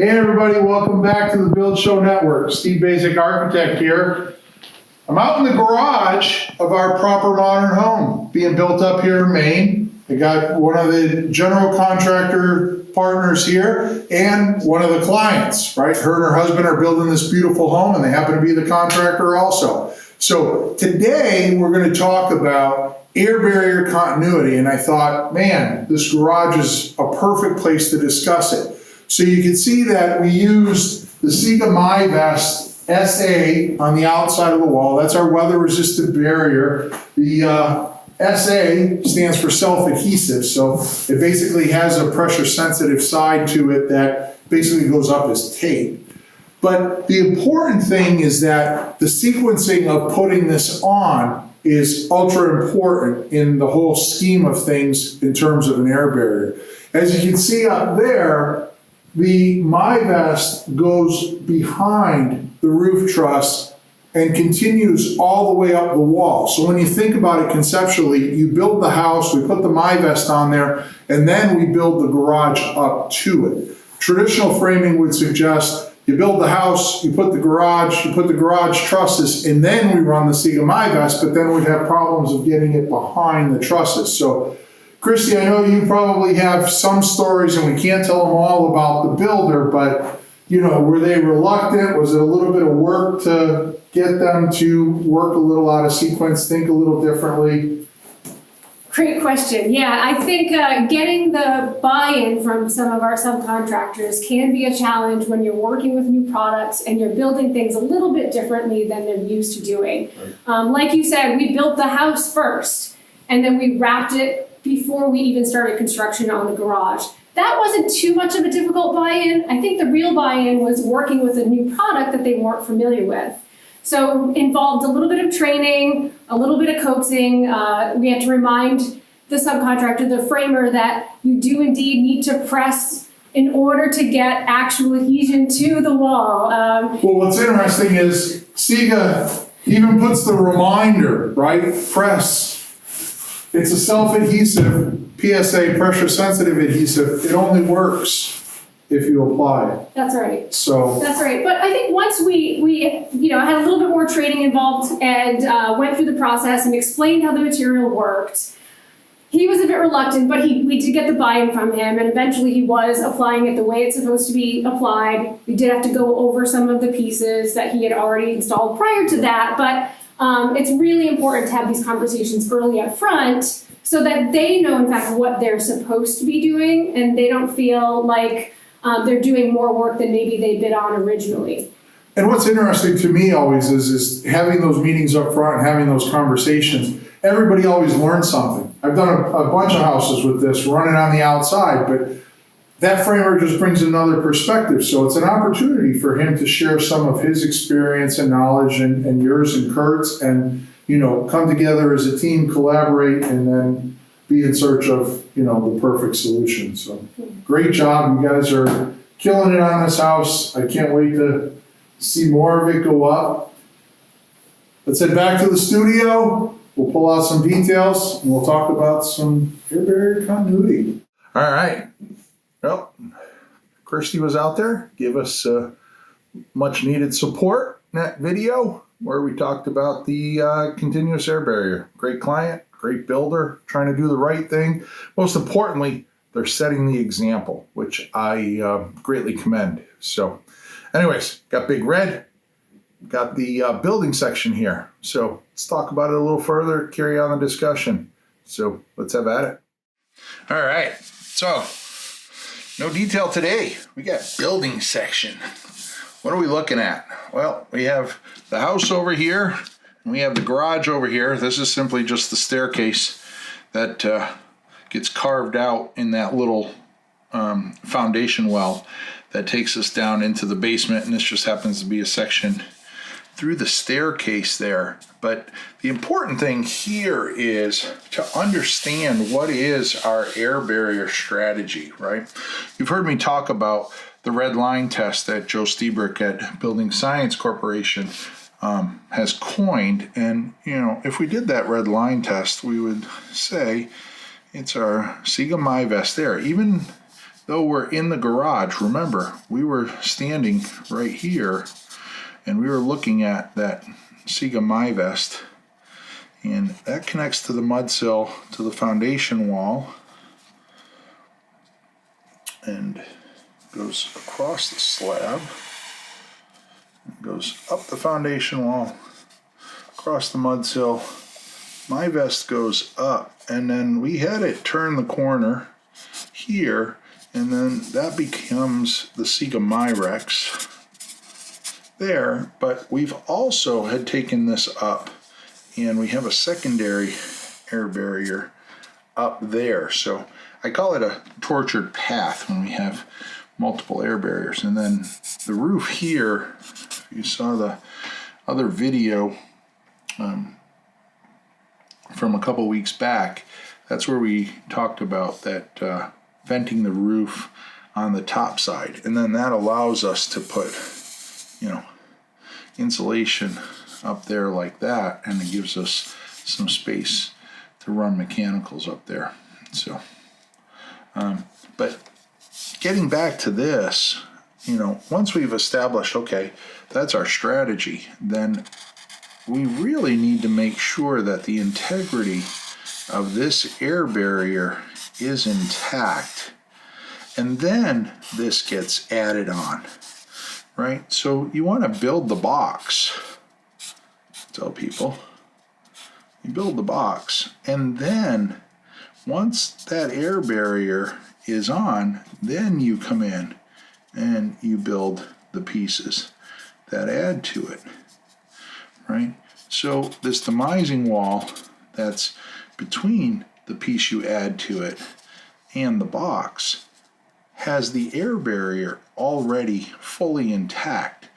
Hey everybody, welcome back to the Build Show Network. Steve Basic Architect here. I'm out in the garage of our proper modern home being built up here in Maine. I got one of the general contractor partners here and one of the clients, right? Her and her husband are building this beautiful home and they happen to be the contractor also. So today we're going to talk about air barrier continuity, and I thought, man, this garage is a perfect place to discuss it. So you can see that we used the Siga MyVest SA on the outside of the wall. That's our weather-resistant barrier. The SA stands for self-adhesive, so it basically has a pressure-sensitive side to it that basically goes up as tape. But the important thing is that the sequencing of putting this on is ultra important in the whole scheme of things in terms of an air barrier. As you can see up there, the MyVest goes behind the roof truss and continues all the way up the wall. So when you think about it conceptually, you build the house, we put the MyVest on there, and then we build the garage up to it. Traditional framing would suggest you build the house, you put the garage trusses, and then we run the Siga MyVest, but then we'd have problems of getting it behind the trusses. So Christy, I know you probably have some stories, and we can't tell them all about the builder, but you know, were they reluctant? Was it a little bit of work to get them to work a little out of sequence, think a little differently? Great question. Yeah, I think getting the buy-in from some of our subcontractors can be a challenge when you're working with new products and you're building things a little bit differently than they're used to doing. Right. Like you said, we built the house first, and then we wrapped it before we even started construction on the garage. That wasn't too much of a difficult buy-in. I think the real buy-in was working with a new product that they weren't familiar with. So involved a little bit of training, a little bit of coaxing. We had to remind the subcontractor, the framer, that you do indeed need to press in order to get actual adhesion to the wall. Well, what's interesting is Siga even puts the reminder, right? Press. It's a self-adhesive PSA, pressure-sensitive adhesive. It only works if you apply it. That's right. So that's right. But I think once we had a little bit more training involved and went through the process and explained how the material worked, he was a bit reluctant, but we did get the buy-in from him, and eventually he was applying it the way it's supposed to be applied. We did have to go over some of the pieces that he had already installed prior to that, but it's really important to have these conversations early up front so that they know, in fact, what they're supposed to be doing, and they don't feel like they're doing more work than maybe they bid on originally. And what's interesting to me always is having those meetings up front and having those conversations. Everybody always learns something. I've done a bunch of houses with this, running on the outside, but that framer just brings another perspective. So it's an opportunity for him to share some of his experience and knowledge and yours and Kurt's, and come together as a team, collaborate, and then be in search of the perfect solution. So great job. You guys are killing it on this house. I can't wait to see more of it go up. Let's head back to the studio. We'll pull out some details and we'll talk about some air barrier continuity. All right. Well, Christy was out there, gave us much needed support in that video where we talked about the continuous air barrier. Great client, great builder, trying to do the right thing. Most importantly, they're setting the example, which I greatly commend. So anyways, got Big Red, got the building section here. So let's talk about it a little further, carry on the discussion. So let's have at it. All right, so no detail today. We got building section. What are we looking at? Well, we have the house over here, and we have the garage over here. This is simply just the staircase that gets carved out in that little foundation well that takes us down into the basement, and this just happens to be a section through the staircase there. But the important thing here is to understand what is our air barrier strategy, right? You've heard me talk about the red line test that Joe Stiebrick at Building Science Corporation has coined. And, if we did that red line test, we would say it's our Siga MyVest there. Even though we're in the garage, remember, we were standing right here and we were looking at that Siga MyVest, and that connects to the mud sill to the foundation wall and goes across the slab, goes up the foundation wall, across the mud sill. MyVest goes up, and then we had it turn the corner here, and then that becomes the Siga MyRex there. But we've also had taken this up, and we have a secondary air barrier up there. So I call it a tortured path when we have multiple air barriers. And then the roof here, if you saw the other video from a couple weeks back, that's where we talked about that venting the roof on the top side. And then that allows us to put, insulation up there like that, and it gives us some space to run mechanicals up there. So, but getting back to this, once we've established, okay, that's our strategy, then we really need to make sure that the integrity of this air barrier is intact. And then this gets added on, right? So you want to build the box. Tell people, you build the box, and then once that air barrier is on, then you come in and you build the pieces that add to it, right? So this demising wall that's between the piece you add to it and the box has the air barrier already fully intact,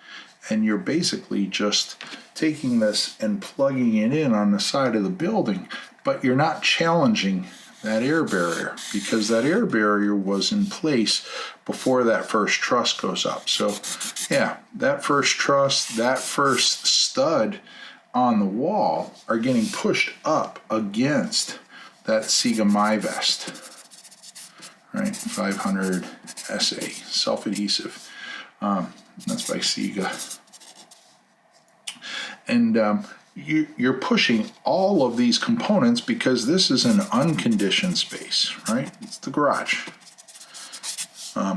and you're basically just taking this and plugging it in on the side of the building, but you're not challenging that air barrier because that air barrier was in place before that first truss goes up. So yeah, that first truss, that first stud on the wall are getting pushed up against that Siga MyVest, right? 500 SA, self-adhesive. That's by Siga. And you're pushing all of these components because this is an unconditioned space, right? It's the garage.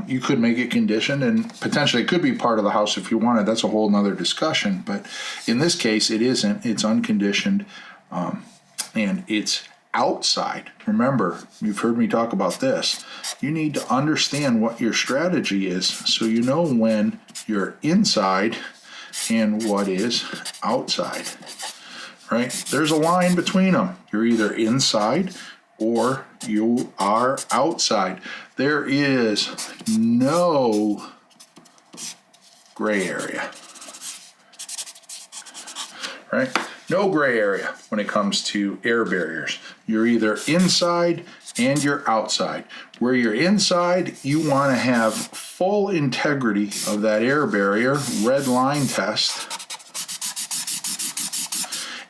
You could make it conditioned, and potentially it could be part of the house if you wanted. That's a whole nother discussion. But in this case, it isn't. It's unconditioned, and it's outside. Remember, you've heard me talk about this. You need to understand what your strategy is so you know when you're inside and what is outside, right? There's a line between them. You're either inside or you are outside. There is no gray area, right? No gray area when it comes to air barriers. You're either inside and you're outside. Where you're inside, you want to have full integrity of that air barrier, red line test,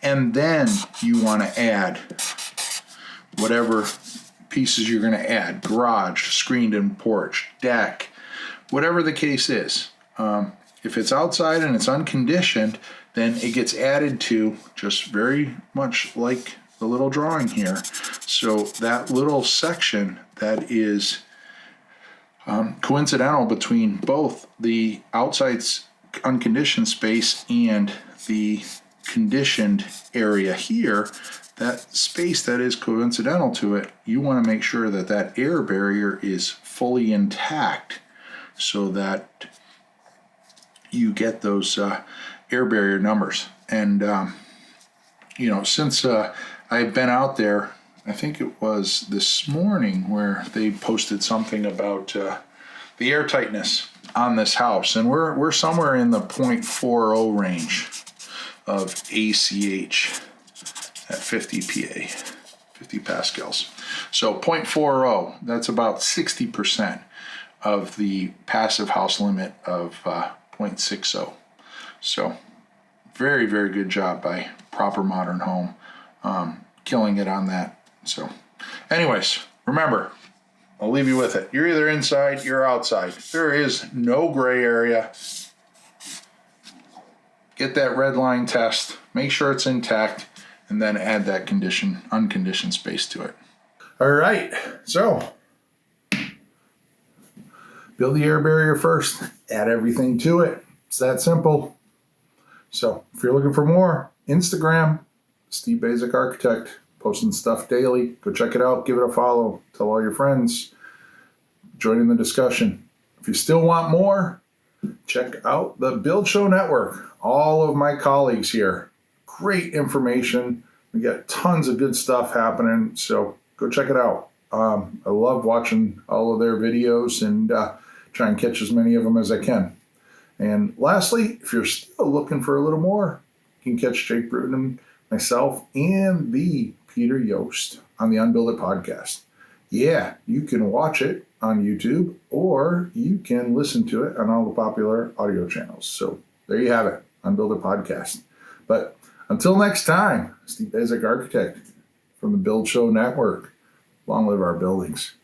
and then you want to add whatever pieces you're going to add, garage, screened-in porch, deck, whatever the case is. If it's outside and it's unconditioned, then it gets added to just very much like the little drawing here. So that little section that is coincidental between both the outside unconditioned space and the conditioned area here, that space that is coincidental to it, you want to make sure that that air barrier is fully intact so that you get those air barrier numbers. And since I've been out there, I think it was this morning where they posted something about the air tightness on this house, and we're somewhere in the 0.40 range of ACH at 50 PA, 50 pascals. So 0.40, that's about 60% of the passive house limit of 0.60. So very, very good job by Proper Modern Home, killing it on that. So anyways, remember, I'll leave you with it. You're either inside, you're outside. There is no gray area. Get that red line test, make sure it's intact, and then add that unconditioned space to it. All right, so build the air barrier first, add everything to it. It's that simple. So if you're looking for more, Instagram, Steve Basic Architect, posting stuff daily. Go check it out, give it a follow, tell all your friends, join in the discussion. If you still want more, check out the Build Show Network. All of my colleagues here, great information. We got tons of good stuff happening, so go check it out. I love watching all of their videos and try and catch as many of them as I can. And lastly, if you're still looking for a little more, you can catch Jake Bruton, myself, and the Peter Yost on the Unbuild It podcast. Yeah, you can watch it on YouTube or you can listen to it on all the popular audio channels. So there you have it, Unbuild It podcast. But until next time, Steve Basic Architect from the Build Show Network. Long live our buildings.